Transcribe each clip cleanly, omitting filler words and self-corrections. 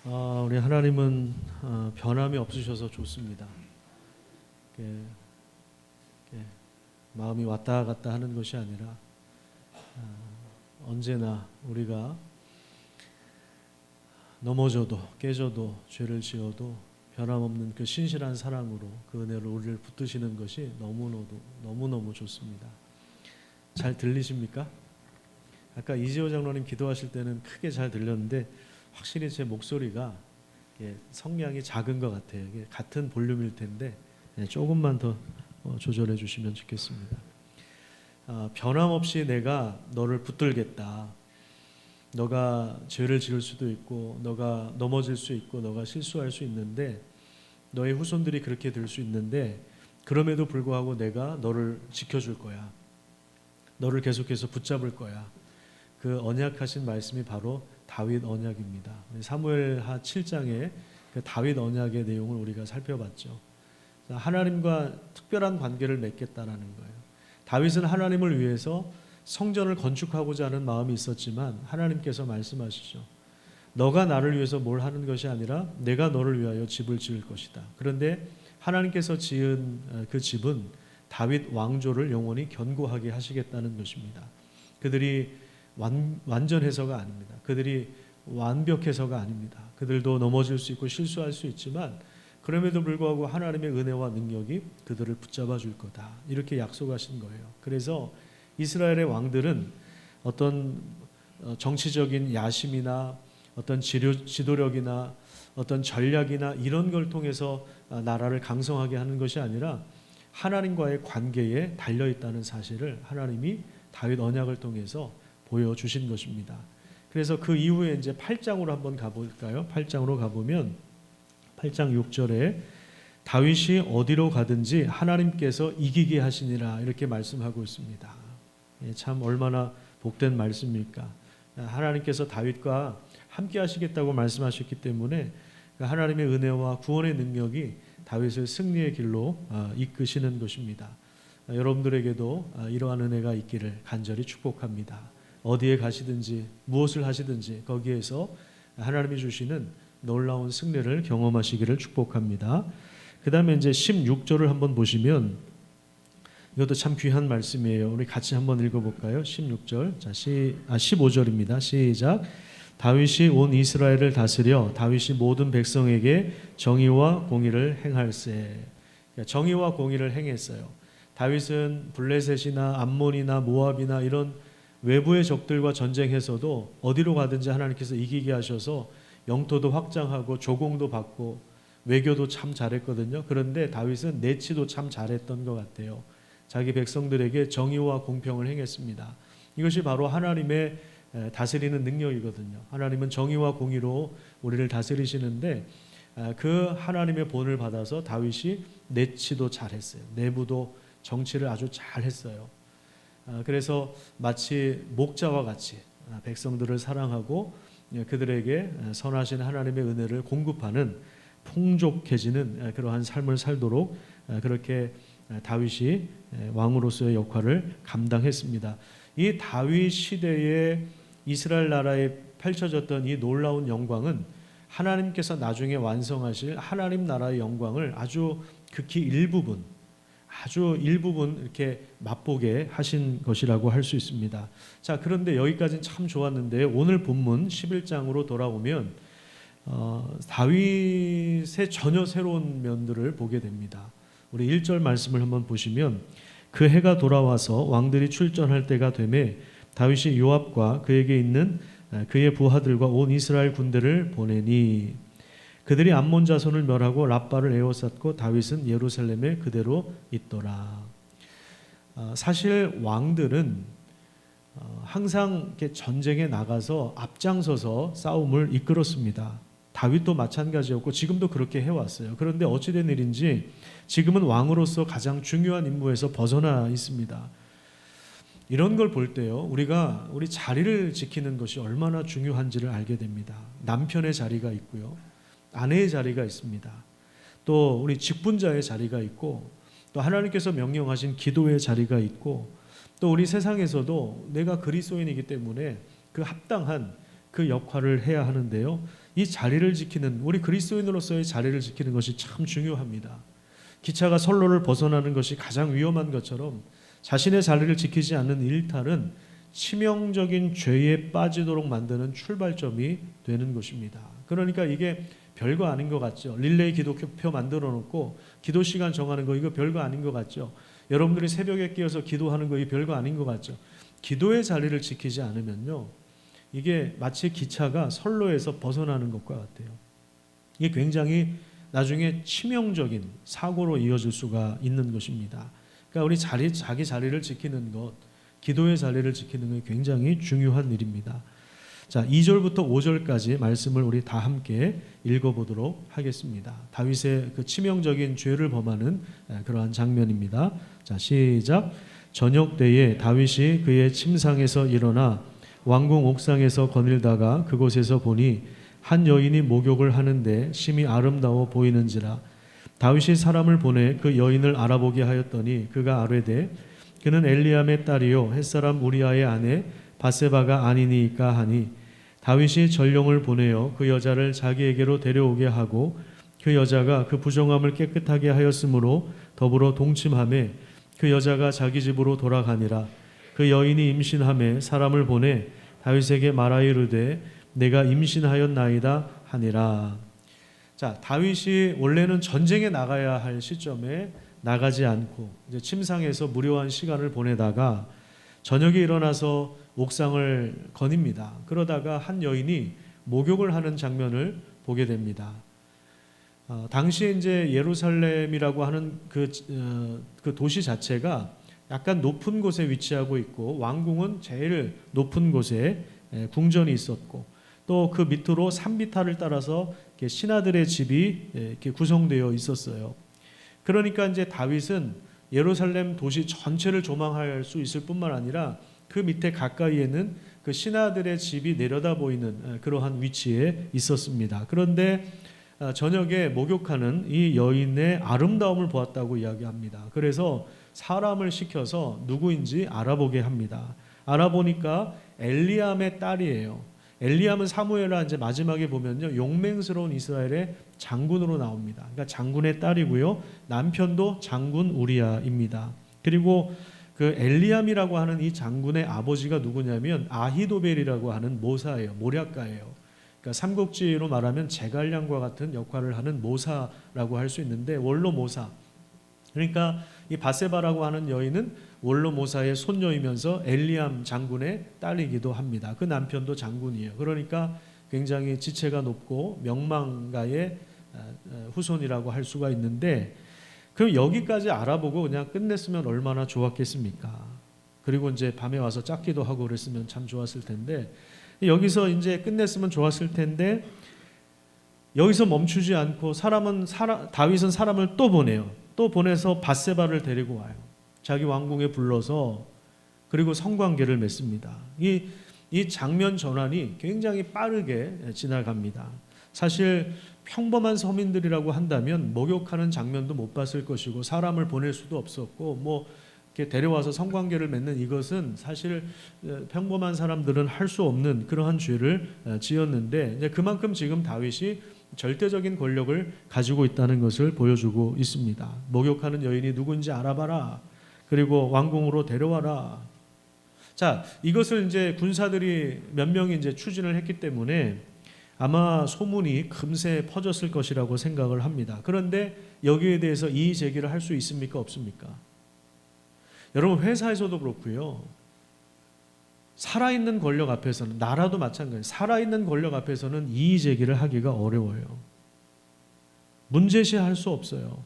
우리 하나님은 변함이 없으셔서 좋습니다. 마음이 왔다 갔다 하는 것이 아니라 언제나 우리가 넘어져도 깨져도 죄를 지어도 변함없는 그 신실한 사랑으로 그 은혜로 우리를 붙드시는 것이 너무너무 좋습니다. 잘 들리십니까? 아까 이지호 장로님 기도하실 때는 크게 잘 들렸는데 확실히 제 목소리가 성량이 작은 것 같아요. 같은 볼륨일 텐데 조금만 더 조절해 주시면 좋겠습니다. 변함없이 내가 너를 붙들겠다. 너가 죄를 지을 수도 있고 너가 넘어질 수 있고 너가 실수할 수 있는데 너의 후손들이 그렇게 될 수 있는데 그럼에도 불구하고 내가 너를 지켜줄 거야. 너를 계속해서 붙잡을 거야. 그 언약하신 말씀이 바로 다윗 언약입니다. 사무엘하 7장에 그 다윗 언약의 내용을 우리가 살펴봤죠. 하나님과 특별한 관계를 맺겠다라는 거예요. 다윗은 하나님을 위해서 성전을 건축하고자 하는 마음이 있었지만 하나님께서 말씀하시죠. 너가 나를 위해서 뭘 하는 것이 아니라 내가 너를 위하여 집을 지을 것이다. 그런데 하나님께서 지은 그 집은 다윗 왕조를 영원히 견고하게 하시겠다는 것입니다. 그들이 완전해서가 아닙니다. 그들이 완벽해서가 아닙니다. 그들도 넘어질 수 있고 실수할 수 있지만 그럼에도 불구하고 하나님의 은혜와 능력이 그들을 붙잡아 줄 거다. 이렇게 약속하신 거예요. 그래서 이스라엘의 왕들은 어떤 정치적인 야심이나 어떤 지도력이나 어떤 전략이나 이런 걸 통해서 나라를 강성하게 하는 것이 아니라 하나님과의 관계에 달려있다는 사실을 하나님이 다윗 언약을 통해서 보여주신 것입니다. 그래서 그 이후에 이제 8장으로 한번 가볼까요? 8장으로 가보면 8장 6절에 다윗이 어디로 가든지 하나님께서 이기게 하시니라 이렇게 말씀하고 있습니다. 참 얼마나 복된 말씀입니까? 하나님께서 다윗과 함께 하시겠다고 말씀하셨기 때문에 하나님의 은혜와 구원의 능력이 다윗을 승리의 길로 이끄시는 것입니다. 여러분들에게도 이러한 은혜가 있기를 간절히 축복합니다. 어디에 가시든지 무엇을 하시든지 거기에서 하나님이 주시는 놀라운 승리를 경험하시기를 축복합니다. 그 다음에 이제 16절을 한번 보시면 이것도 참 귀한 말씀이에요. 우리 같이 한번 읽어볼까요? 16절, 15절입니다. 시작. 다윗이 온 이스라엘을 다스려 다윗이 모든 백성에게 정의와 공의를 행할세. 정의와 공의를 행했어요. 다윗은 블레셋이나 암몬이나 모압이나 이런 외부의 적들과 전쟁해서도 어디로 가든지 하나님께서 이기게 하셔서 영토도 확장하고 조공도 받고 외교도 참 잘했거든요. 그런데 다윗은 내치도 참 잘했던 것 같아요. 자기 백성들에게 정의와 공평을 행했습니다. 이것이 바로 하나님의 다스리는 능력이거든요. 하나님은 정의와 공의로 우리를 다스리시는데 그 하나님의 본을 받아서 다윗이 내치도 잘했어요. 내부도 정치를 아주 잘했어요. 그래서 마치 목자와 같이 백성들을 사랑하고 그들에게 선하신 하나님의 은혜를 공급하는 풍족해지는 그러한 삶을 살도록 그렇게 다윗이 왕으로서의 역할을 감당했습니다. 이 다윗 시대에 이스라엘 나라에 펼쳐졌던 이 놀라운 영광은 하나님께서 나중에 완성하실 하나님 나라의 영광을 아주 극히 일부분 이렇게 맛보게 하신 것이라고 할 수 있습니다. 자, 그런데 여기까지는 참 좋았는데 오늘 본문 11장으로 돌아오면 다윗의 전혀 새로운 면들을 보게 됩니다. 우리 1절 말씀을 한번 보시면 그 해가 돌아와서 왕들이 출전할 때가 되매 다윗이 요압과 그에게 있는 그의 부하들과 온 이스라엘 군대를 보내니 그들이 암몬 자손을 멸하고 랍바를 에워쌌고 다윗은 예루살렘에 그대로 있더라. 사실 왕들은 항상 이렇게 전쟁에 나가서 앞장서서 싸움을 이끌었습니다. 다윗도 마찬가지였고 지금도 그렇게 해왔어요. 그런데 어찌된 일인지 지금은 왕으로서 가장 중요한 임무에서 벗어나 있습니다. 이런 걸 볼 때요, 우리가 우리 자리를 지키는 것이 얼마나 중요한지를 알게 됩니다. 남편의 자리가 있고요, 아내의 자리가 있습니다. 또 우리 직분자의 자리가 있고, 또 하나님께서 명령하신 기도의 자리가 있고, 또 우리 세상에서도 내가 그리스도인이기 때문에 그 합당한 그 역할을 해야 하는데요, 이 자리를 지키는, 우리 그리스도인으로서의 자리를 지키는 것이 참 중요합니다. 기차가 선로를 벗어나는 것이 가장 위험한 것처럼 자신의 자리를 지키지 않는 일탈은 치명적인 죄에 빠지도록 만드는 출발점이 되는 것입니다. 그러니까 이게 별거 아닌 것 같죠. 릴레이 기도표 만들어 놓고 기도 시간 정하는 거, 이거 별거 아닌 것 같죠. 여러분들이 새벽에 깨어서 기도하는 거, 이 별거 아닌 것 같죠. 기도의 자리를 지키지 않으면요, 이게 마치 기차가 선로에서 벗어나는 것과 같아요. 이게 굉장히 나중에 치명적인 사고로 이어질 수가 있는 것입니다. 그러니까 우리 자기 자리를 지키는 것, 기도의 자리를 지키는 것이 굉장히 중요한 일입니다. 자, 2절부터 5절까지 말씀을 우리 다 함께 읽어보도록 하겠습니다. 다윗의 그 치명적인 죄를 범하는 그러한 장면입니다. 자, 시작. 저녁 때에 다윗이 그의 침상에서 일어나 왕궁 옥상에서 거닐다가 그곳에서 보니 한 여인이 목욕을 하는데 심히 아름다워 보이는지라. 다윗이 사람을 보내 그 여인을 알아보게 하였더니 그가 아뢰되 그는 엘리암의 딸이요 햇사람 우리아의 아내 바세바가 아니니까 하니, 다윗이 전령을 보내어 그 여자를 자기에게로 데려오게 하고 그 여자가 그 부정함을 깨끗하게 하였으므로 더불어 동침하매 그 여자가 자기 집으로 돌아가니라. 그 여인이 임신하매 사람을 보내 다윗에게 말하이르되 내가 임신하였나이다 하니라. 자, 다윗이 원래는 전쟁에 나가야 할 시점에 나가지 않고 이제 침상에서 무료한 시간을 보내다가 저녁에 일어나서 옥상을 거닙니다. 그러다가 한 여인이 목욕을 하는 장면을 보게 됩니다. 당시에 이제 예루살렘이라고 하는 그 도시 자체가 약간 높은 곳에 위치하고 있고 왕궁은 제일 높은 곳에 궁전이 있었고 또 그 밑으로 산비탈을 따라서 이렇게 신하들의 집이 이렇게 구성되어 있었어요. 그러니까 이제 다윗은 예루살렘 도시 전체를 조망할 수 있을 뿐만 아니라 그 밑에 가까이에는 그 신하들의 집이 내려다 보이는 그러한 위치에 있었습니다. 그런데 저녁에 목욕하는 이 여인의 아름다움을 보았다고 이야기합니다. 그래서 사람을 시켜서 누구인지 알아보게 합니다. 알아보니까 엘리암의 딸이에요. 엘리암은 사무엘하 이제 마지막에 보면요, 용맹스러운 이스라엘의 장군으로 나옵니다. 그러니까 장군의 딸이고요, 남편도 장군 우리아입니다. 그리고 그 엘리암이라고 하는 이 장군의 아버지가 누구냐면 아히도벨이라고 하는 모사예요. 모략가예요. 그러니까 삼국지로 말하면 제갈량과 같은 역할을 하는 모사라고 할 수 있는데 원로 모사. 그러니까 이 바세바라고 하는 여인은 원로 모사의 손녀이면서 엘리암 장군의 딸이기도 합니다. 그 남편도 장군이에요. 그러니까 굉장히 지체가 높고 명망가의 후손이라고 할 수가 있는데, 그럼 여기까지 알아보고 그냥 끝냈으면 얼마나 좋았겠습니까? 그리고 이제 밤에 와서 짝기도 하고 그랬으면 참 좋았을 텐데, 여기서 이제 끝냈으면 좋았을 텐데 여기서 멈추지 않고 다윗은 사람을 또 보내요. 또 보내서 바세바를 데리고 와요. 자기 왕궁에 불러서 그리고 성관계를 맺습니다. 이 장면 전환이 굉장히 빠르게 지나갑니다. 사실 평범한 서민들이라고 한다면 목욕하는 장면도 못 봤을 것이고 사람을 보낼 수도 없었고 뭐 이렇게 데려와서 성관계를 맺는 이것은 사실 평범한 사람들은 할 수 없는 그러한 죄를 지었는데, 이제 그만큼 지금 다윗이 절대적인 권력을 가지고 있다는 것을 보여주고 있습니다. 목욕하는 여인이 누군지 알아봐라. 그리고 왕궁으로 데려와라. 자, 이것을 이제 군사들이 몇 명이 이제 추진을 했기 때문에 아마 소문이 금세 퍼졌을 것이라고 생각을 합니다. 그런데 여기에 대해서 이의 제기를 할 수 있습니까? 없습니까? 여러분, 회사에서도 그렇고요. 살아있는 권력 앞에서는, 나라도 마찬가지예요. 살아있는 권력 앞에서는 이의 제기를 하기가 어려워요. 문제시할 수 없어요.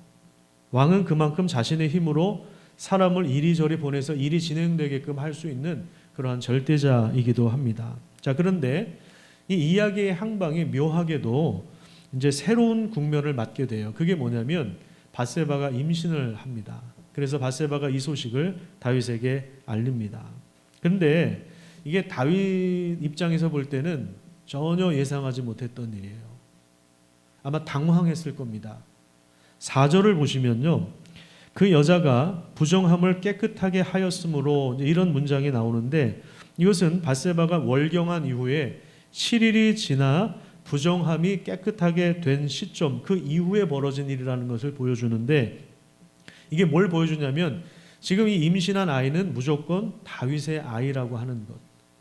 왕은 그만큼 자신의 힘으로 사람을 이리저리 보내서 일이 진행되게끔 할 수 있는 그러한 절대자이기도 합니다. 자, 그런데 이 이야기의 항방이 묘하게도 이제 새로운 국면을 맞게 돼요. 그게 뭐냐면 바세바가 임신을 합니다. 그래서 바세바가 이 소식을 다윗에게 알립니다. 그런데 이게 다윗 입장에서 볼 때는 전혀 예상하지 못했던 일이에요. 아마 당황했을 겁니다. 4절을 보시면요, 그 여자가 부정함을 깨끗하게 하였으므로 이런 문장이 나오는데, 이것은 바세바가 월경한 이후에 7일이 지나 부정함이 깨끗하게 된 시점, 그 이후에 벌어진 일이라는 것을 보여주는데, 이게 뭘 보여주냐면 지금 이 임신한 아이는 무조건 다윗의 아이라고 하는 것,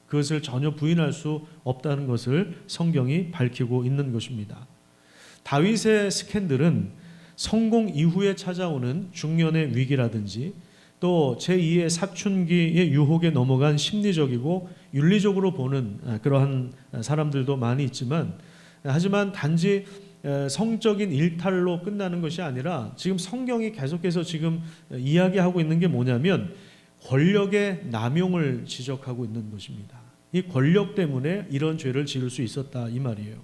그것을 전혀 부인할 수 없다는 것을 성경이 밝히고 있는 것입니다. 다윗의 스캔들은 성공 이후에 찾아오는 중년의 위기라든지 또 제2의 사춘기의 유혹에 넘어간 심리적이고 윤리적으로 보는 그러한 사람들도 많이 있지만, 하지만 단지 성적인 일탈로 끝나는 것이 아니라 지금 성경이 계속해서 지금 이야기하고 있는 게 뭐냐면 권력의 남용을 지적하고 있는 것입니다. 이 권력 때문에 이런 죄를 지을 수 있었다 이 말이에요.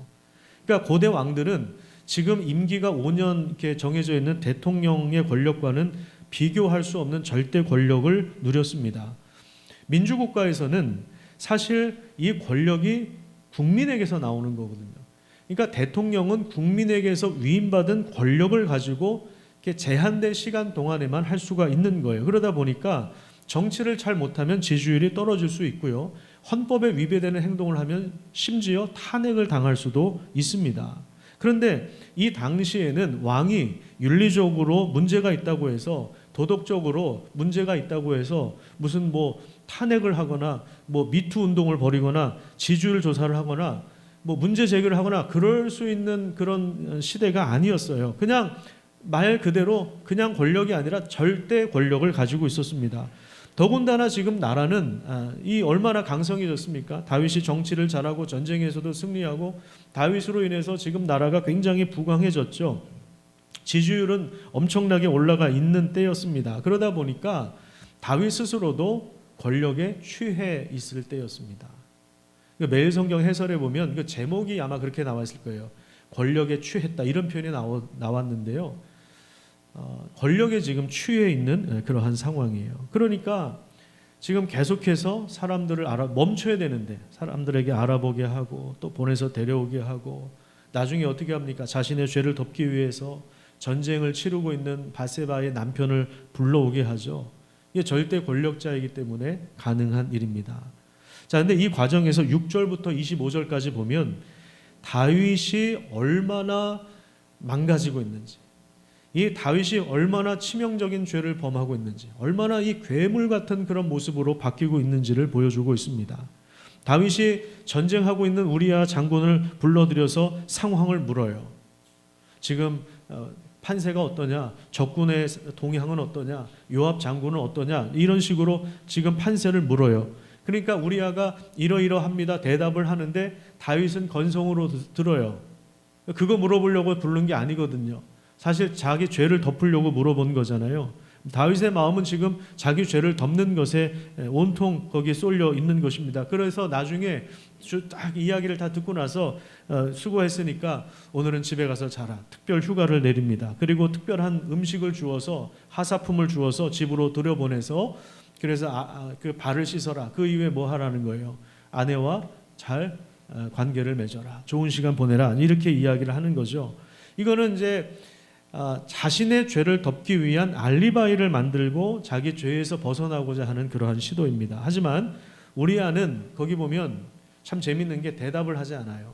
그러니까 고대 왕들은 지금 임기가 5년 이렇게 정해져 있는 대통령의 권력과는 비교할 수 없는 절대 권력을 누렸습니다. 민주국가에서는 사실 이 권력이 국민에게서 나오는 거거든요. 그러니까 대통령은 국민에게서 위임받은 권력을 가지고 이렇게 제한된 시간 동안에만 할 수가 있는 거예요. 그러다 보니까 정치를 잘 못하면 지지율이 떨어질 수 있고요. 헌법에 위배되는 행동을 하면 심지어 탄핵을 당할 수도 있습니다. 그런데 이 당시에는 왕이 윤리적으로 문제가 있다고 해서, 도덕적으로 문제가 있다고 해서 무슨 뭐 탄핵을 하거나 뭐 미투 운동을 벌이거나 지지율 조사를 하거나 뭐 문제 제기를 하거나 그럴 수 있는 그런 시대가 아니었어요. 그냥 말 그대로 그냥 권력이 아니라 절대 권력을 가지고 있었습니다. 더군다나 지금 나라는 이 얼마나 강성해졌습니까? 다윗이 정치를 잘하고 전쟁에서도 승리하고 다윗으로 인해서 지금 나라가 굉장히 부강해졌죠. 지지율은 엄청나게 올라가 있는 때였습니다. 그러다 보니까 다윗 스스로도 권력에 취해 있을 때였습니다. 매일 성경 해설에 보면 그 제목이 아마 그렇게 나와 있을 거예요. 권력에 취했다 이런 표현이 나왔는데요. 권력에 지금 취해 있는 그러한 상황이에요. 그러니까 지금 계속해서 사람들을 멈춰야 되는데 사람들에게 알아보게 하고 또 보내서 데려오게 하고, 나중에 어떻게 합니까? 자신의 죄를 덮기 위해서 전쟁을 치르고 있는 바세바의 남편을 불러오게 하죠. 이게 절대 권력자이기 때문에 가능한 일입니다. 자, 근데 이 과정에서 6절부터 25절까지 보면 다윗이 얼마나 망가지고 있는지, 이 다윗이 얼마나 치명적인 죄를 범하고 있는지, 얼마나 이 괴물 같은 그런 모습으로 바뀌고 있는지를 보여주고 있습니다. 다윗이 전쟁하고 있는 우리야 장군을 불러들여서 상황을 물어요. 지금 판세가 어떠냐, 적군의 동향은 어떠냐, 요압 장군은 어떠냐, 이런 식으로 지금 판세를 물어요. 그러니까 우리야가 이러이러합니다 대답을 하는데 다윗은 건성으로 들어요. 그거 물어보려고 부른 게 아니거든요. 사실 자기 죄를 덮으려고 물어본 거잖아요. 다윗의 마음은 지금 자기 죄를 덮는 것에 온통 거기에 쏠려 있는 것입니다. 그래서 나중에 딱 이야기를 다 듣고 나서 수고했으니까 오늘은 집에 가서 자라, 특별 휴가를 내립니다. 그리고 특별한 음식을 주어서, 하사품을 주어서 집으로 들여보내서, 그래서 그 발을 씻어라, 그 이후에 뭐 하라는 거예요? 아내와 잘 관계를 맺어라, 좋은 시간 보내라, 이렇게 이야기를 하는 거죠. 이거는 이제 자신의 죄를 덮기 위한 알리바이를 만들고 자기 죄에서 벗어나고자 하는 그러한 시도입니다. 하지만 우리아는 거기 보면 참 재밌는 게 대답을 하지 않아요.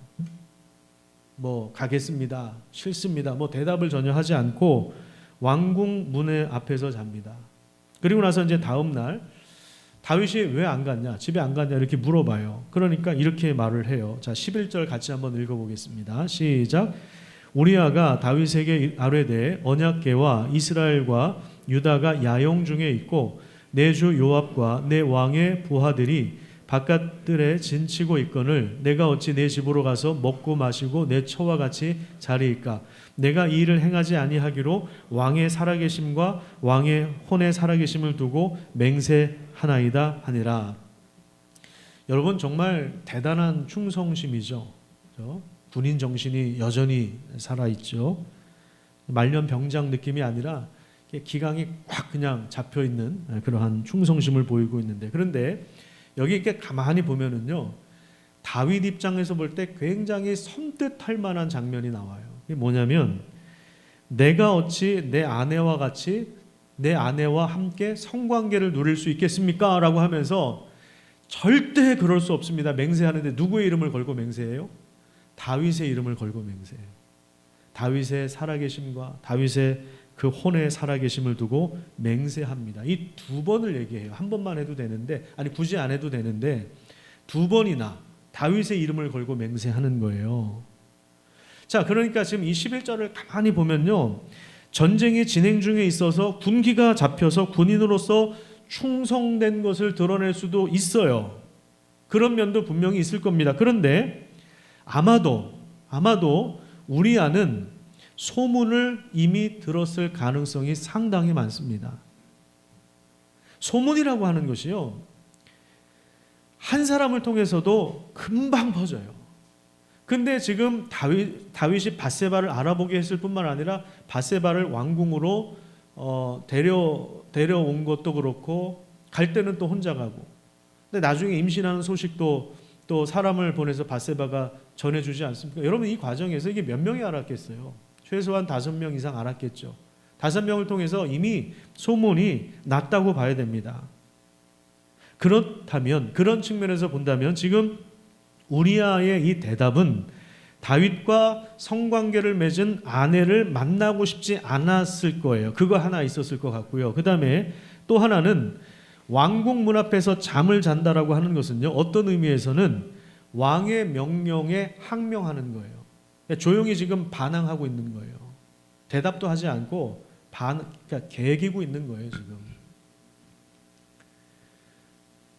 뭐 가겠습니다, 싫습니다, 뭐 대답을 전혀 하지 않고 왕궁 문의 앞에서 잡니다. 그리고 나서 이제 다음 날 다윗이 왜 안 갔냐, 집에 안 갔냐 이렇게 물어봐요. 그러니까 이렇게 말을 해요. 자, 11절 같이 한번 읽어보겠습니다. 시작. 우리아가 다윗에게 아뢰되 언약궤와 이스라엘과 유다가 야영 중에 있고 내 주 요압과 내 왕의 부하들이 바깥들에 진치고 있거늘 내가 어찌 내 집으로 가서 먹고 마시고 내 처와 같이 자리일까? 내가 이 일을 행하지 아니하기로 왕의 살아계심과 왕의 혼의 살아계심을 두고 맹세하나이다 하니라. 여러분, 정말 대단한 충성심이죠. 그렇죠? 군인 정신이 여전히 살아있죠. 말년 병장 느낌이 아니라 기강이 꽉 그냥 잡혀있는 그러한 충성심을 보이고 있는데, 그런데 여기 이렇게 가만히 보면은요, 다윗 입장에서 볼 때 굉장히 섬뜩할 만한 장면이 나와요. 이게 뭐냐면, 내가 어찌 내 아내와 같이 내 아내와 함께 성관계를 누릴 수 있겠습니까? 라고 하면서 절대 그럴 수 없습니다. 맹세하는데 누구의 이름을 걸고 맹세해요? 다윗의 이름을 걸고 맹세해요. 다윗의 살아계심과 다윗의 그 혼의 살아계심을 두고 맹세합니다. 이 두 번을 얘기해요. 한 번만 해도 되는데, 아니 굳이 안 해도 되는데 두 번이나 다윗의 이름을 걸고 맹세하는 거예요. 자, 그러니까 지금 이 11절을 가만히 보면요, 전쟁이 진행 중에 있어서 군기가 잡혀서 군인으로서 충성된 것을 드러낼 수도 있어요. 그런 면도 분명히 있을 겁니다. 그런데 아마도 우리아는 소문을 이미 들었을 가능성이 상당히 많습니다. 소문이라고 하는 것이요, 한 사람을 통해서도 금방 퍼져요. 근데 지금 다윗이 밧세바를 알아보게 했을 뿐만 아니라 밧세바를 왕궁으로 데려온 것도 그렇고, 갈 때는 또 혼자 가고, 근데 나중에 임신하는 소식도 또 사람을 보내서 밧세바가 전해주지 않습니까? 여러분, 이 과정에서 이게 몇 명이 알았겠어요? 최소한 5명 이상 알았겠죠. 5명을 통해서 이미 소문이 났다고 봐야 됩니다. 그렇다면, 그런 측면에서 본다면 지금 우리아의 이 대답은 다윗과 성관계를 맺은 아내를 만나고 싶지 않았을 거예요. 그거 하나 있었을 것 같고요. 그 다음에 또 하나는 왕궁 문 앞에서 잠을 잔다라고 하는 것은요, 어떤 의미에서는 왕의 명령에 항명하는 거예요. 조용히 지금 반항하고 있는 거예요. 대답도 하지 않고 그러니까 개기고 있는 거예요, 지금.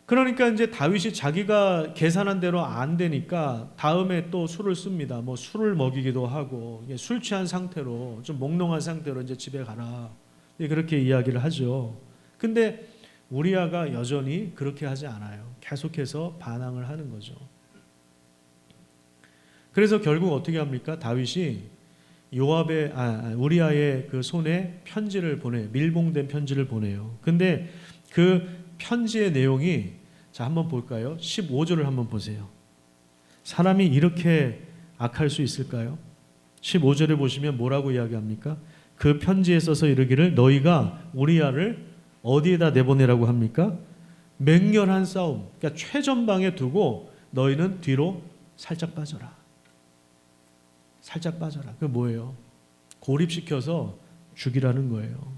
그러니까 이제 다윗이 자기가 계산한 대로 안 되니까 다음에 또 술을 씁니다. 뭐 술을 먹이기도 하고, 술 취한 상태로, 좀 몽롱한 상태로 이제 집에 가라, 그렇게 이야기를 하죠. 근데 우리아가 여전히 그렇게 하지 않아요. 계속해서 반항을 하는 거죠. 그래서 결국 어떻게 합니까? 다윗이 우리아의 그 손에 편지를 보내요. 밀봉된 편지를 보내요. 근데 그 편지의 내용이, 자, 한번 볼까요? 15절을 한번 보세요. 사람이 이렇게 악할 수 있을까요? 15절에 보시면 뭐라고 이야기합니까? 그 편지에 써서 이르기를, 너희가 우리아를 어디에다 내보내라고 합니까? 맹렬한 싸움, 그러니까 최전방에 두고 너희는 뒤로 살짝 빠져라. 살짝 빠져라. 그게 뭐예요? 고립시켜서 죽이라는 거예요.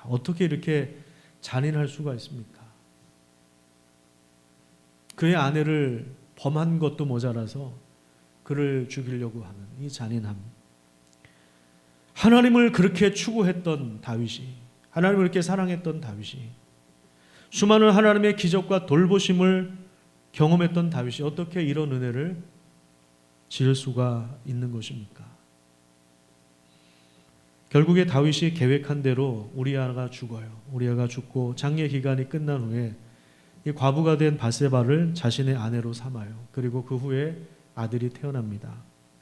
어떻게 이렇게 잔인할 수가 있습니까? 그의 아내를 범한 것도 모자라서 그를 죽이려고 하는 이 잔인함. 하나님을 그렇게 추구했던 다윗이, 하나님을 그렇게 사랑했던 다윗이, 수많은 하나님의 기적과 돌보심을 경험했던 다윗이 어떻게 이런 은혜를 지을 수가 있는 것입니까? 결국에 다윗이 계획한 대로 우리아가 죽어요. 우리아가 죽고 장례 기간이 끝난 후에 이 과부가 된 밧세바를 자신의 아내로 삼아요. 그리고 그 후에 아들이 태어납니다.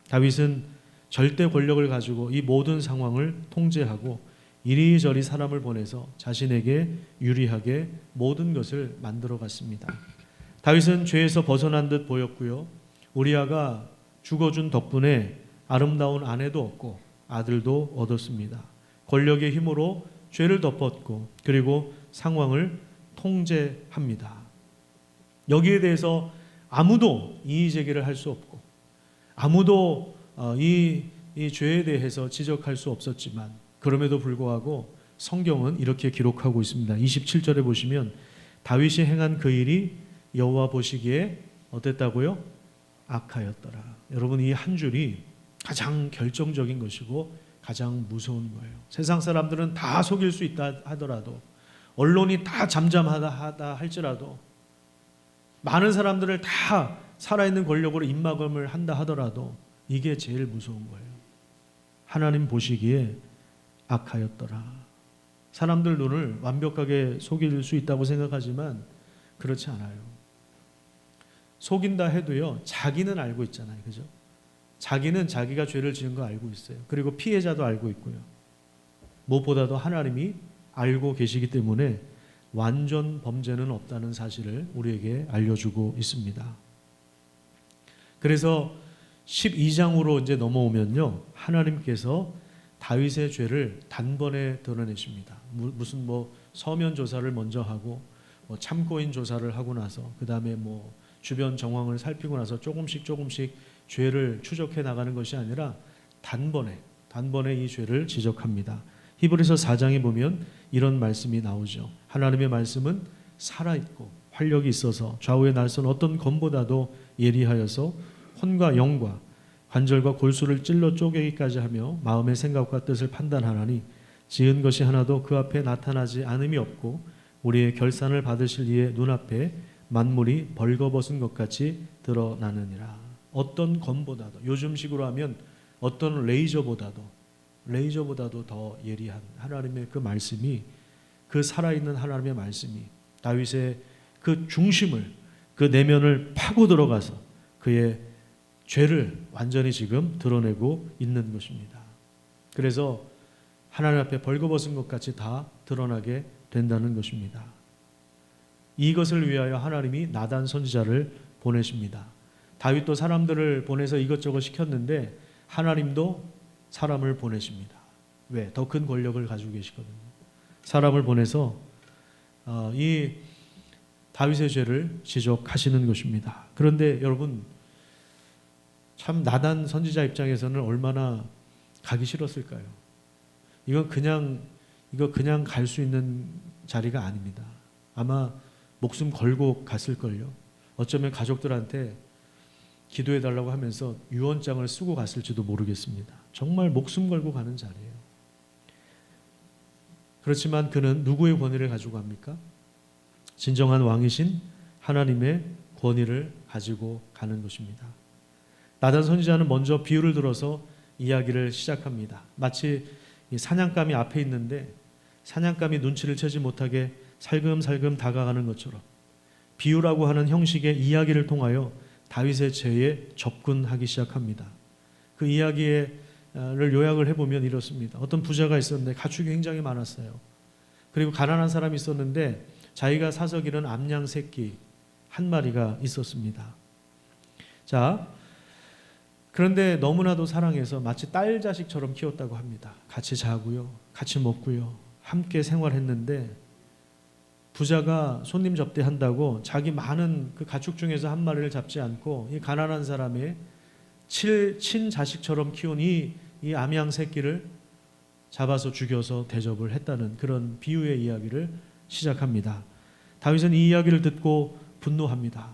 다윗은 절대 권력을 가지고 이 모든 상황을 통제하고 이리저리 사람을 보내서 자신에게 유리하게 모든 것을 만들어 갔습니다. 다윗은 죄에서 벗어난 듯 보였고요. 우리아가 죽어준 덕분에 아름다운 아내도 얻고 아들도 얻었습니다. 권력의 힘으로 죄를 덮었고, 그리고 상황을 통제합니다. 여기에 대해서 아무도 이의 제기를 할 수 없고, 아무도 이 죄에 대해서 지적할 수 없었지만, 그럼에도 불구하고 성경은 이렇게 기록하고 있습니다. 27절에 보시면 다윗이 행한 그 일이 여호와 보시기에 어땠다고요? 악하였더라. 여러분, 이 한 줄이 가장 결정적인 것이고 가장 무서운 거예요. 세상 사람들은 다 속일 수 있다 하더라도, 언론이 다 잠잠하다 할지라도, 많은 사람들을 다 살아있는 권력으로 입막음을 한다 하더라도 이게 제일 무서운 거예요. 하나님 보시기에 악하였더라. 사람들 눈을 완벽하게 속일 수 있다고 생각하지만 그렇지 않아요. 속인다 해도요, 자기는 알고 있잖아요. 그죠? 자기는 자기가 죄를 지은 거 알고 있어요. 그리고 피해자도 알고 있고요. 무엇보다도 하나님이 알고 계시기 때문에 완전 범죄는 없다는 사실을 우리에게 알려주고 있습니다. 그래서 12장으로 이제 넘어오면요, 하나님께서 다윗의 죄를 단번에 드러내십니다. 무슨 서면 조사를 먼저 하고, 참고인 조사를 하고 나서, 그 다음에 주변 정황을 살피고 나서 조금씩 죄를 추적해 나가는 것이 아니라 단번에 이 죄를 지적합니다. 히브리서 4장에 보면 이런 말씀이 나오죠. 하나님의 말씀은 살아있고 활력이 있어서 좌우에 날선 어떤 검보다도 예리하여서 혼과 영과 관절과 골수를 찔러 쪼개기까지 하며 마음의 생각과 뜻을 판단하나니 지은 것이 하나도 그 앞에 나타나지 않음이 없고 우리의 결산을 받으실 이의 눈앞에 만물이 벌거벗은 것 같이 드러나느니라. 어떤 검보다도, 요즘식으로 하면 어떤 레이저보다도 더 예리한 하나님의 그 말씀이, 그 살아있는 하나님의 말씀이 다윗의 그 중심을, 그 내면을 파고 들어가서 그의 죄를 완전히 지금 드러내고 있는 것입니다. 그래서 하나님 앞에 벌거벗은 것 같이 다 드러나게 된다는 것입니다. 이것을 위하여 하나님이 나단 선지자를 보내십니다. 다윗도 사람들을 보내서 이것저것 시켰는데 하나님도 사람을 보내십니다. 왜? 더 큰 권력을 가지고 계시거든요. 사람을 보내서 이 다윗의 죄를 지적하시는 것입니다. 그런데 여러분, 참 나단 선지자 입장에서는 얼마나 가기 싫었을까요? 이거 그냥 갈 수 있는 자리가 아닙니다. 아마 목숨 걸고 갔을걸요. 어쩌면 가족들한테 기도해달라고 하면서 유언장을 쓰고 갔을지도 모르겠습니다. 정말 목숨 걸고 가는 자리예요. 그렇지만 그는 누구의 권위를 가지고 갑니까? 진정한 왕이신 하나님의 권위를 가지고 가는 것입니다. 나단 선지자는 먼저 비유를 들어서 이야기를 시작합니다. 마치 사냥감이 앞에 있는데 사냥감이 눈치를 채지 못하게 살금살금 다가가는 것처럼 비유라고 하는 형식의 이야기를 통하여 다윗의 죄에 접근하기 시작합니다. 그 이야기를 요약을 해보면 이렇습니다. 어떤 부자가 있었는데 가축이 굉장히 많았어요. 그리고 가난한 사람이 있었는데 자기가 사서 기른 암양 새끼 한 마리가 있었습니다. 자, 그런데 너무나도 사랑해서 마치 딸 자식처럼 키웠다고 합니다. 같이 자고요, 같이 먹고요, 함께 생활했는데 부자가 손님 접대한다고 자기 많은 그 가축 중에서 한 마리를 잡지 않고 이 가난한 사람의 친자식처럼 키운 이 암양 새끼를 잡아서 죽여서 대접을 했다는 그런 비유의 이야기를 시작합니다. 다윗은 이 이야기를 듣고 분노합니다.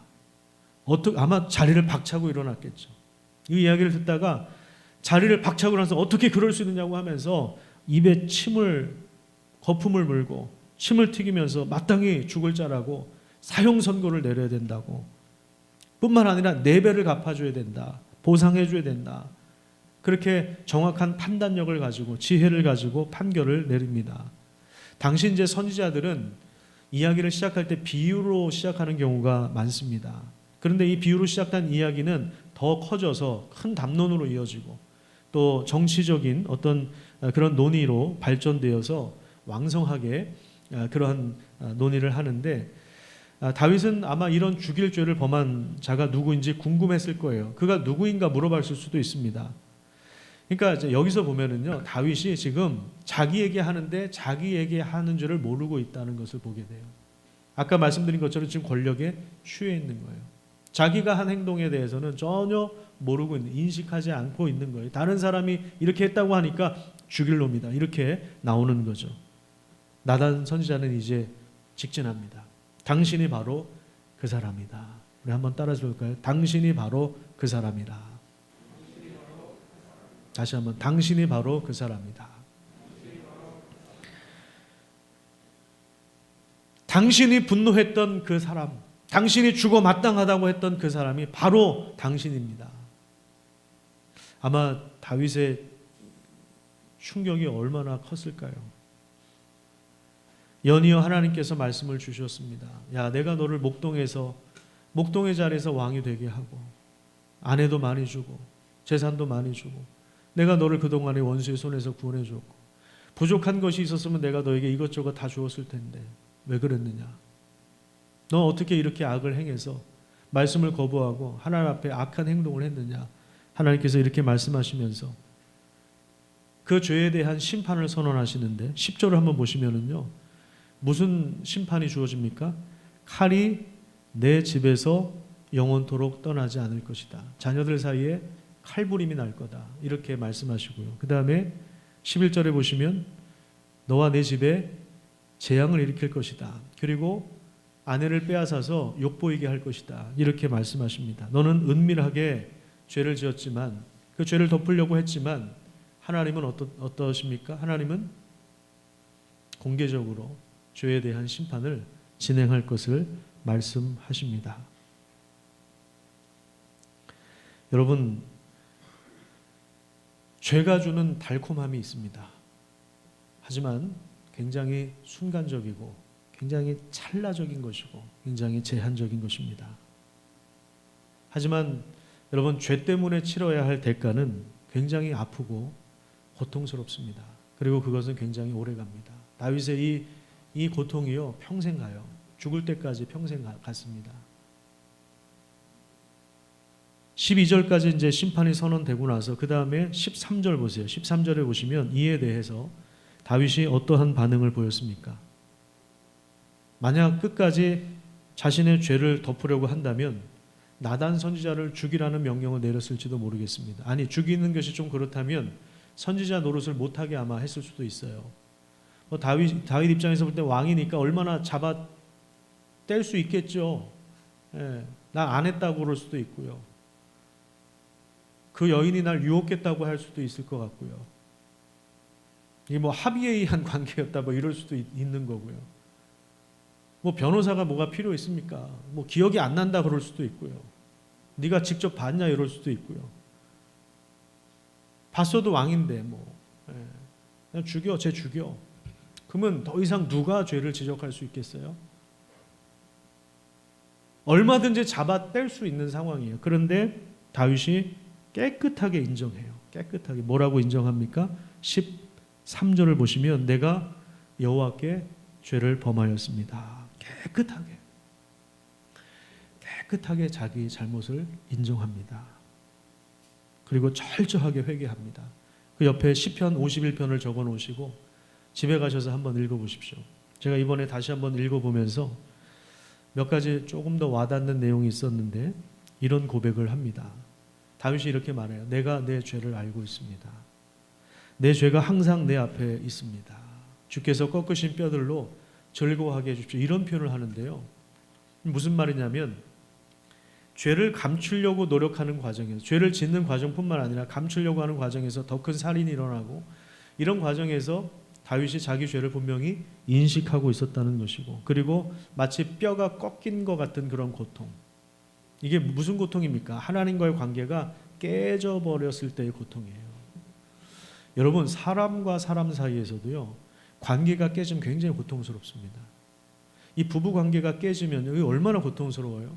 아마 자리를 박차고 일어났겠죠. 이 이야기를 듣다가 자리를 박차고 나서 어떻게 그럴 수 있느냐고 하면서 입에 거품을 물고 침을 튀기면서 마땅히 죽을 자라고 사형 선고를 내려야 된다고, 뿐만 아니라 4배를 갚아줘야 된다, 보상해줘야 된다, 그렇게 정확한 판단력을 가지고 지혜를 가지고 판결을 내립니다. 당시 이제 선지자들은 이야기를 시작할 때 비유로 시작하는 경우가 많습니다. 그런데 이 비유로 시작한 이야기는 더 커져서 큰 담론으로 이어지고 또 정치적인 어떤 그런 논의로 발전되어서 왕성하게 그러한 논의를 하는데, 다윗은 아마 이런 죽일 죄를 범한 자가 누구인지 궁금했을 거예요. 그가 누구인가 물어봤을 수도 있습니다. 그러니까 이제 여기서 보면은요, 다윗이 지금 자기에게 하는데 자기에게 하는 줄을 모르고 있다는 것을 보게 돼요. 아까 말씀드린 것처럼 지금 권력에 취해 있는 거예요. 자기가 한 행동에 대해서는 전혀 모르고 있는, 인식하지 않고 있는 거예요. 다른 사람이 이렇게 했다고 하니까 죽일 놈이다, 이렇게 나오는 거죠. 나단 선지자는 이제 직진합니다. 당신이 바로 그 사람이다. 우리 한번 따라서 볼까요? 당신이 바로 그 사람이다. 다시 한번, 당신이 바로 그 사람이다. 당신이 분노했던 그 사람, 당신이 죽어 마땅하다고 했던 그 사람이 바로 당신입니다. 아마 다윗의 충격이 얼마나 컸을까요? 연이어 하나님께서 말씀을 주셨습니다. 야, 내가 너를 목동의 자리에서 왕이 되게 하고 아내도 많이 주고 재산도 많이 주고 내가 너를 그동안의 원수의 손에서 구원해 줬고 부족한 것이 있었으면 내가 너에게 이것저것 다 주었을 텐데 왜 그랬느냐? 너 어떻게 이렇게 악을 행해서 말씀을 거부하고 하나님 앞에 악한 행동을 했느냐? 하나님께서 이렇게 말씀하시면서 그 죄에 대한 심판을 선언하시는데 10절을 한번 보시면은요, 무슨 심판이 주어집니까? 칼이 내 집에서 영원토록 떠나지 않을 것이다. 자녀들 사이에 칼부림이 날 거다. 이렇게 말씀하시고요. 그 다음에 11절에 보시면 너와 내 집에 재앙을 일으킬 것이다. 그리고 아내를 빼앗아서 욕보이게 할 것이다. 이렇게 말씀하십니다. 너는 은밀하게 죄를 지었지만 그 죄를 덮으려고 했지만 하나님은 어떠십니까? 하나님은 공개적으로 죄에 대한 심판을 진행할 것을 말씀하십니다. 여러분, 죄가 주는 달콤함이 있습니다. 하지만 굉장히 순간적이고 굉장히 찰나적인 것이고 굉장히 제한적인 것입니다. 하지만 여러분, 죄 때문에 치러야 할 대가는 굉장히 아프고 고통스럽습니다. 그리고 그것은 굉장히 오래 갑니다. 다윗의 이 고통이요, 평생 가요. 죽을 때까지 평생 갔습니다. 12절까지 이제 심판이 선언되고 나서 그 다음에 13절 보세요. 13절에 보시면 이에 대해서 다윗이 어떠한 반응을 보였습니까? 만약 끝까지 자신의 죄를 덮으려고 한다면 나단 선지자를 죽이라는 명령을 내렸을지도 모르겠습니다. 아니, 죽이는 것이 좀 그렇다면 선지자 노릇을 못하게 아마 했을 수도 있어요. 다윗 입장에서 볼 때 왕이니까 얼마나 잡아 뗄 수 있겠죠. 나 안 했다고 그럴 수도 있고요. 그 여인이 날 유혹했다고 할 수도 있을 것 같고요. 이게 뭐 합의에 의한 관계였다 뭐 이럴 수도 있는 거고요. 뭐 변호사가 뭐가 필요 있습니까? 뭐 기억이 안 난다 그럴 수도 있고요. 네가 직접 봤냐 이럴 수도 있고요. 봤어도 왕인데 뭐 그냥 죽여, 쟤 죽여. 그러면 더 이상 누가 죄를 지적할 수 있겠어요? 얼마든지 잡아 뗄 수 있는 상황이에요. 그런데 다윗이 깨끗하게 인정해요. 깨끗하게. 뭐라고 인정합니까? 13절을 보시면 내가 여호와께 죄를 범하였습니다. 깨끗하게 자기 잘못을 인정합니다. 그리고 철저하게 회개합니다. 그 옆에 시편 51편을 적어 놓으시고 집에 가셔서 한번 읽어보십시오. 제가 이번에 다시 한번 읽어보면서 몇 가지 조금 더 와닿는 내용이 있었는데 이런 고백을 합니다. 다윗이 이렇게 말해요. 내가 내 죄를 알고 있습니다. 내 죄가 항상 내 앞에 있습니다. 주께서 꺾으신 뼈들로 즐거워하게 해주십시오. 이런 표현을 하는데요. 무슨 말이냐면 죄를 감추려고 노력하는 과정에서, 죄를 짓는 과정뿐만 아니라 감추려고 하는 과정에서 더 큰 살인이 일어나고 이런 과정에서 다윗이 자기 죄를 분명히 인식하고 있었다는 것이고, 그리고 마치 뼈가 꺾인 것 같은 그런 고통. 이게 무슨 고통입니까? 하나님과의 관계가 깨져버렸을 때의 고통이에요. 여러분, 사람과 사람 사이에서도요, 관계가 깨지면 굉장히 고통스럽습니다. 이 부부 관계가 깨지면 이게 얼마나 고통스러워요?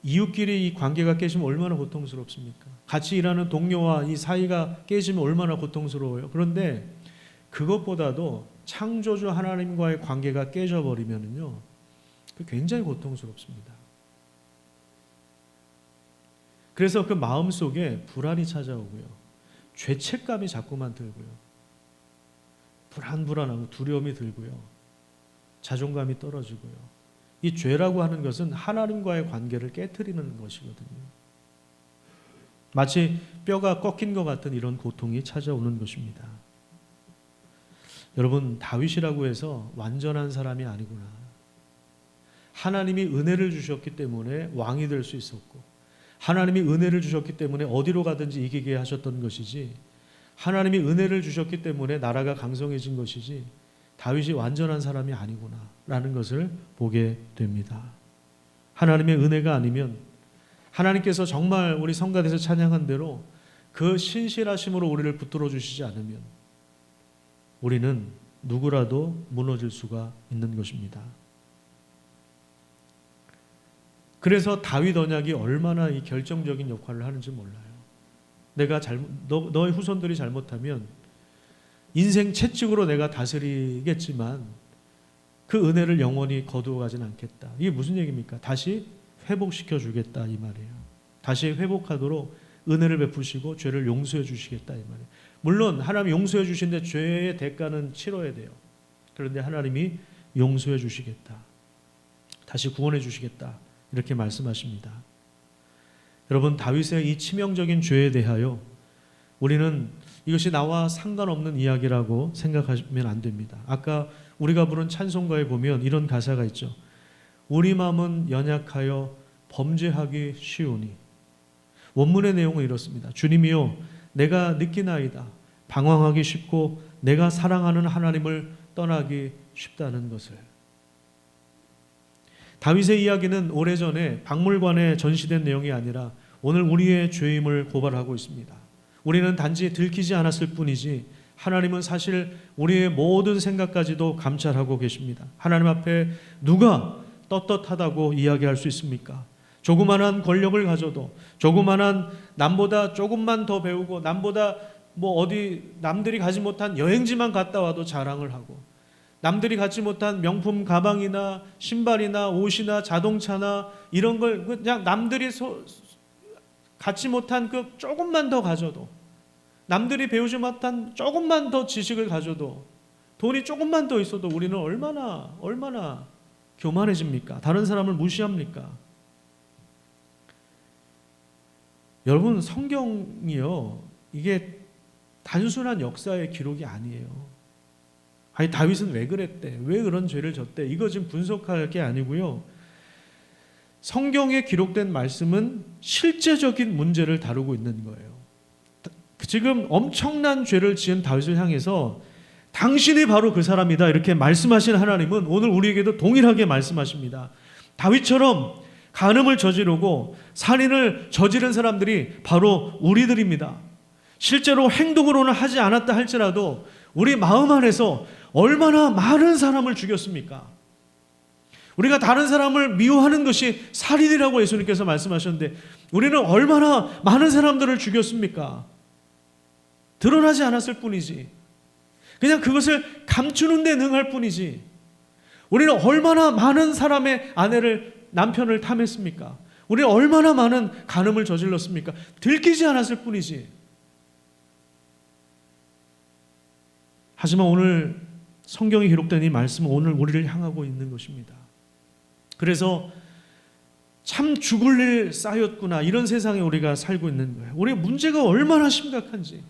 이웃끼리 이 관계가 깨지면 얼마나 고통스럽습니까? 같이 일하는 동료와 이 사이가 깨지면 얼마나 고통스러워요? 그런데 그것보다도 창조주 하나님과의 관계가 깨져버리면요, 굉장히 고통스럽습니다. 그래서 그 마음속에 불안이 찾아오고요, 죄책감이 자꾸만 들고요, 불안하고 두려움이 들고요, 자존감이 떨어지고요. 이 죄라고 하는 것은 하나님과의 관계를 깨트리는 것이거든요. 마치 뼈가 꺾인 것 같은 이런 고통이 찾아오는 것입니다. 여러분, 다윗이라고 해서 완전한 사람이 아니구나. 하나님이 은혜를 주셨기 때문에 왕이 될 수 있었고, 하나님이 은혜를 주셨기 때문에 어디로 가든지 이기게 하셨던 것이지, 하나님이 은혜를 주셨기 때문에 나라가 강성해진 것이지, 다윗이 완전한 사람이 아니구나 라는 것을 보게 됩니다. 하나님의 은혜가 아니면, 하나님께서 정말 우리 성가대에서 찬양한 대로 그 신실하심으로 우리를 붙들어 주시지 않으면 우리는 누구라도 무너질 수가 있는 것입니다. 그래서 다윗 언약이 얼마나 이 결정적인 역할을 하는지 몰라요. 내가 너의 후손들이 잘못하면 인생 채찍으로 내가 다스리겠지만 그 은혜를 영원히 거두어 가진 않겠다. 이게 무슨 얘기입니까? 다시 회복시켜 주겠다 이 말이에요. 다시 회복하도록 은혜를 베푸시고 죄를 용서해 주시겠다 이 말이에요. 물론 하나님이 용서해 주신데 죄의 대가는 치러야 돼요. 그런데 하나님이 용서해 주시겠다. 다시 구원해 주시겠다. 이렇게 말씀하십니다. 여러분, 다윗의 이 치명적인 죄에 대하여 우리는 이것이 나와 상관없는 이야기라고 생각하면 안 됩니다. 아까 우리가 부른 찬송가에 보면 이런 가사가 있죠. 우리 마음은 연약하여 범죄하기 쉬우니. 원문의 내용은 이렇습니다. 주님이여, 내가 느끼나이다. 방황하기 쉽고 내가 사랑하는 하나님을 떠나기 쉽다는 것을. 다윗의 이야기는 오래전에 박물관에 전시된 내용이 아니라 오늘 우리의 죄임을 고발하고 있습니다. 우리는 단지 들키지 않았을 뿐이지 하나님은 사실 우리의 모든 생각까지도 감찰하고 계십니다. 하나님 앞에 누가 떳떳하다고 이야기할 수 있습니까? 조그만한 권력을 가져도, 조그만한 남보다 조금만 더 배우고, 남보다 어디 남들이 가지 못한 여행지만 갔다 와도 자랑을 하고, 남들이 갖지 못한 명품 가방이나 신발이나 옷이나 자동차나 이런 걸 그냥 남들이 갖지 못한 그 조금만 더 가져도, 남들이 배우지 못한 조금만 더 지식을 가져도, 돈이 조금만 더 있어도 우리는 얼마나 교만해집니까? 다른 사람을 무시합니까? 여러분, 성경이요, 이게 단순한 역사의 기록이 아니에요. 아니, 다윗은 왜 그랬대? 왜 그런 죄를 졌대? 이거 지금 분석할 게 아니고요. 성경에 기록된 말씀은 실제적인 문제를 다루고 있는 거예요. 지금 엄청난 죄를 지은 다윗을 향해서 당신이 바로 그 사람이다 이렇게 말씀하신 하나님은 오늘 우리에게도 동일하게 말씀하십니다. 다윗처럼 간음을 저지르고 살인을 저지른 사람들이 바로 우리들입니다. 실제로 행동으로는 하지 않았다 할지라도 우리 마음 안에서 얼마나 많은 사람을 죽였습니까? 우리가 다른 사람을 미워하는 것이 살인이라고 예수님께서 말씀하셨는데 우리는 얼마나 많은 사람들을 죽였습니까? 드러나지 않았을 뿐이지, 그냥 그것을 감추는 데 능할 뿐이지, 우리는 얼마나 많은 사람의 남편을 탐했습니까? 우리는 얼마나 많은 간음을 저질렀습니까? 들키지 않았을 뿐이지. 하지만 오늘 성경에 기록된 이 말씀은 오늘 우리를 향하고 있는 것입니다. 그래서 참 죽을 일 쌓였구나, 이런 세상에 우리가 살고 있는 거예요. 우리의 문제가 얼마나 심각한지,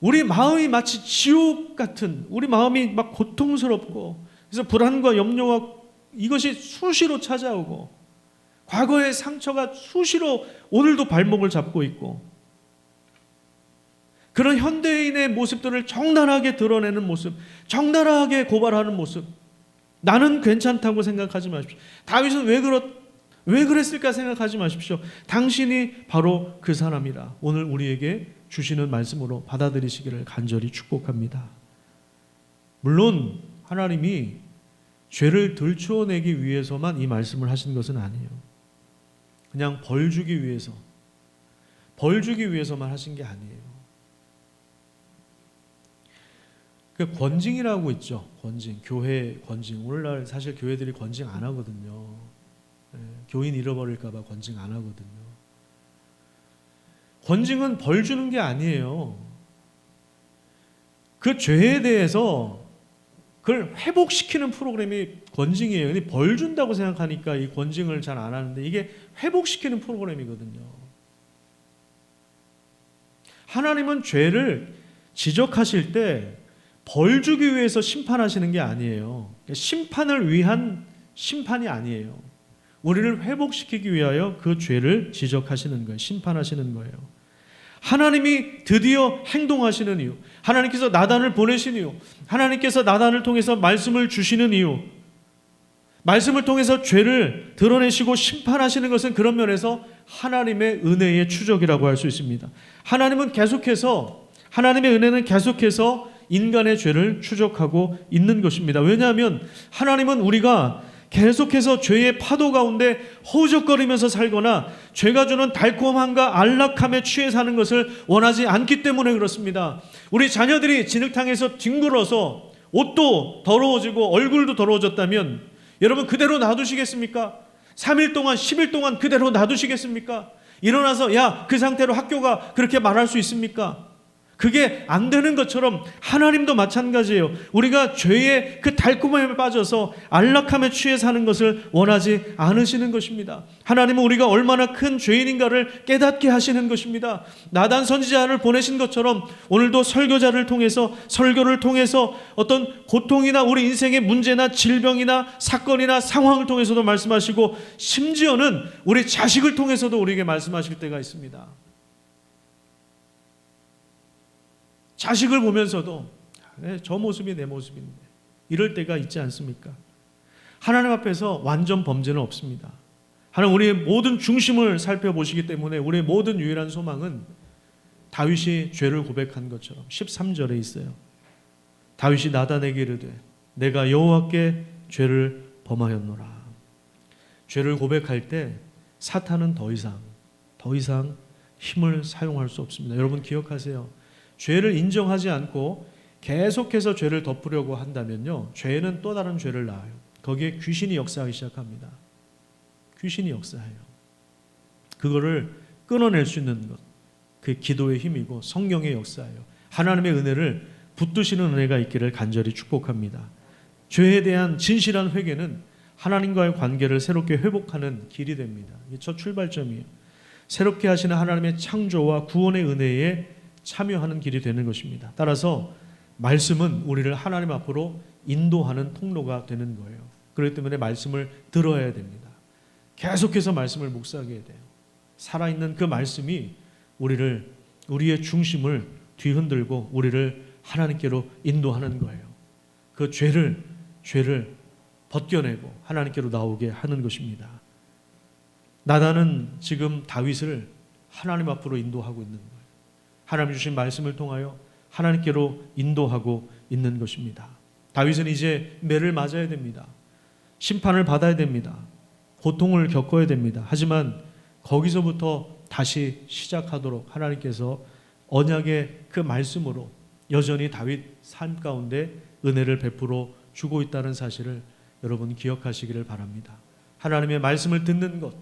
우리 마음이 마치 지옥 같은, 우리 마음이 막 고통스럽고, 그래서 불안과 염려와 이것이 수시로 찾아오고, 과거의 상처가 수시로 오늘도 발목을 잡고 있고, 그런 현대인의 모습들을 적나라하게 드러내는 모습, 적나라하게 고발하는 모습, 나는 괜찮다고 생각하지 마십시오. 다윗은 왜 그랬을까 생각하지 마십시오. 당신이 바로 그 사람이라 오늘 우리에게 주시는 말씀으로 받아들이시기를 간절히 축복합니다. 물론 하나님이 죄를 들추어내기 위해서만 이 말씀을 하신 것은 아니에요. 그냥 벌 주기 위해서만 하신 게 아니에요. 그 권징이라고 있죠. 권징, 교회 권징. 오늘날 사실 교회들이 권징 안 하거든요. 교인 잃어버릴까 봐 권징 안 하거든요. 권징은 벌 주는 게 아니에요. 그 죄에 대해서 그걸 회복시키는 프로그램이 권징이에요. 근데 벌 준다고 생각하니까 이 권징을 잘 안 하는데 이게 회복시키는 프로그램이거든요. 하나님은 죄를 지적하실 때 벌 주기 위해서 심판하시는 게 아니에요. 심판을 위한 심판이 아니에요. 우리를 회복시키기 위하여 그 죄를 지적하시는 거예요. 심판하시는 거예요. 하나님이 드디어 행동하시는 이유, 하나님께서 나단을 보내신 이유, 하나님께서 나단을 통해서 말씀을 주시는 이유, 말씀을 통해서 죄를 드러내시고 심판하시는 것은 그런 면에서 하나님의 은혜의 추적이라고 할 수 있습니다. 하나님의 은혜는 계속해서 인간의 죄를 추적하고 있는 것입니다. 왜냐하면 하나님은 우리가 계속해서 죄의 파도 가운데 허우적거리면서 살거나 죄가 주는 달콤함과 안락함에 취해 사는 것을 원하지 않기 때문에 그렇습니다. 우리 자녀들이 진흙탕에서 뒹굴어서 옷도 더러워지고 얼굴도 더러워졌다면 여러분 그대로 놔두시겠습니까? 3일 동안 10일 동안 그대로 놔두시겠습니까? 일어나서 야, 그 상태로 학교가 그렇게 말할 수 있습니까? 그게 안 되는 것처럼 하나님도 마찬가지예요. 우리가 죄의 그 달콤함에 빠져서 안락함에 취해 사는 것을 원하지 않으시는 것입니다. 하나님은 우리가 얼마나 큰 죄인인가를 깨닫게 하시는 것입니다. 나단 선지자를 보내신 것처럼 오늘도 설교자를 통해서, 설교를 통해서 어떤 고통이나 우리 인생의 문제나 질병이나 사건이나 상황을 통해서도 말씀하시고, 심지어는 우리 자식을 통해서도 우리에게 말씀하실 때가 있습니다. 자식을 보면서도 저 모습이 내 모습인데, 이럴 때가 있지 않습니까? 하나님 앞에서 완전 범죄는 없습니다. 하나님 우리의 모든 중심을 살펴보시기 때문에 우리의 모든 유일한 소망은 다윗이 죄를 고백한 것처럼 13절에 있어요. 다윗이 나단에게 이르되 내가 여호와께 죄를 범하였노라. 죄를 고백할 때 사탄은 더 이상 힘을 사용할 수 없습니다. 여러분 기억하세요. 죄를 인정하지 않고 계속해서 죄를 덮으려고 한다면요, 죄는 또 다른 죄를 낳아요. 거기에 귀신이 역사하기 시작합니다. 귀신이 역사해요. 그거를 끊어낼 수 있는 것, 그게 기도의 힘이고 성령의 역사예요. 하나님의 은혜를 붙드시는 은혜가 있기를 간절히 축복합니다. 죄에 대한 진실한 회개는 하나님과의 관계를 새롭게 회복하는 길이 됩니다. 이게 첫 출발점이에요. 새롭게 하시는 하나님의 창조와 구원의 은혜에 참여하는 길이 되는 것입니다. 따라서 말씀은 우리를 하나님 앞으로 인도하는 통로가 되는 거예요. 그렇기 때문에 말씀을 들어야 됩니다. 계속해서 말씀을 묵상해야 돼요. 살아있는 그 말씀이 우리의 중심을 뒤흔들고 우리를 하나님께로 인도하는 거예요. 그 죄를 벗겨내고 하나님께로 나오게 하는 것입니다. 나단은 지금 다윗을 하나님 앞으로 인도하고 있는 거예요. 하나님 주신 말씀을 통하여 하나님께로 인도하고 있는 것입니다. 다윗은 이제 매를 맞아야 됩니다. 심판을 받아야 됩니다. 고통을 겪어야 됩니다. 하지만 거기서부터 다시 시작하도록 하나님께서 언약의 그 말씀으로 여전히 다윗 삶 가운데 은혜를 베풀어 주고 있다는 사실을 여러분 기억하시기를 바랍니다. 하나님의 말씀을 듣는 것,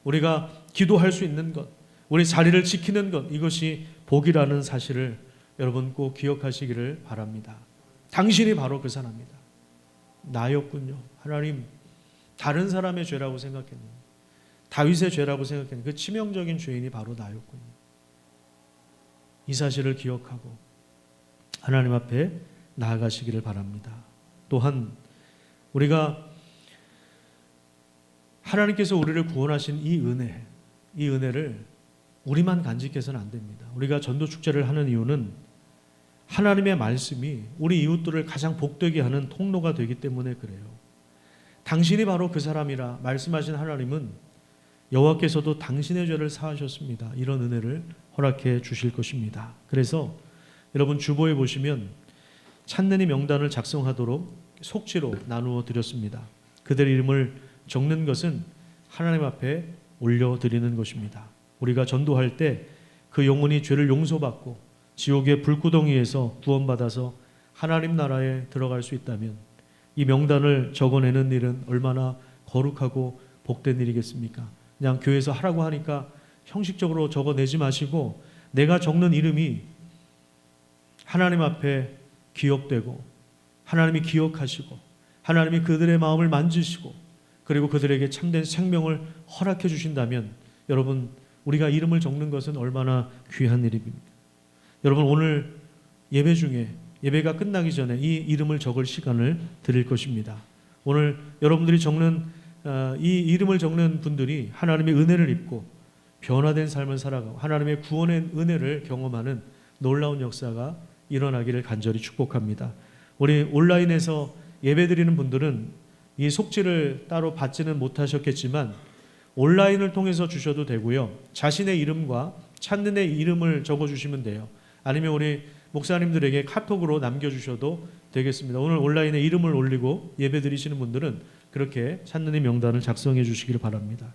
우리가 기도할 수 있는 것, 우리 자리를 지키는 것, 이것이 복이라는 사실을 여러분 꼭 기억하시기를 바랍니다. 당신이 바로 그 사람이다. 나였군요. 하나님, 다른 사람의 죄라고 생각했는데, 다윗의 죄라고 생각했는데 그 치명적인 죄인이 바로 나였군요. 이 사실을 기억하고 하나님 앞에 나아가시기를 바랍니다. 또한 우리가 하나님께서 우리를 구원하신 이 은혜를 우리만 간직해서는 안 됩니다. 우리가 전도 축제를 하는 이유는 하나님의 말씀이 우리 이웃들을 가장 복되게 하는 통로가 되기 때문에 그래요. 당신이 바로 그 사람이라 말씀하신 하나님은 여호와께서도 당신의 죄를 사하셨습니다. 이런 은혜를 허락해 주실 것입니다. 그래서 여러분 주보에 보시면 찾는 이 명단을 작성하도록 속지로 나누어 드렸습니다. 그들 이름을 적는 것은 하나님 앞에 올려드리는 것입니다. 우리가 전도할 때 그 영혼이 죄를 용서받고 지옥의 불구덩이에서 구원받아서 하나님 나라에 들어갈 수 있다면 이 명단을 적어내는 일은 얼마나 거룩하고 복된 일이겠습니까? 그냥 교회에서 하라고 하니까 형식적으로 적어내지 마시고 내가 적는 이름이 하나님 앞에 기억되고 하나님이 기억하시고 하나님이 그들의 마음을 만지시고 그리고 그들에게 참된 생명을 허락해 주신다면 여러분 우리가 이름을 적는 것은 얼마나 귀한 일입니까? 여러분 오늘 예배 중에 예배가 끝나기 전에 이 이름을 적을 시간을 드릴 것입니다. 오늘 여러분들이 적는 이 이름을 적는 분들이 하나님의 은혜를 입고 변화된 삶을 살아가고 하나님의 구원의 은혜를 경험하는 놀라운 역사가 일어나기를 간절히 축복합니다. 우리 온라인에서 예배드리는 분들은 이 속지를 따로 받지는 못하셨겠지만 온라인을 통해서 주셔도 되고요. 자신의 이름과 찾는 애 이름을 적어주시면 돼요. 아니면 우리 목사님들에게 카톡으로 남겨주셔도 되겠습니다. 오늘 온라인에 이름을 올리고 예배 드리시는 분들은 그렇게 찾는 애 명단을 작성해 주시기를 바랍니다.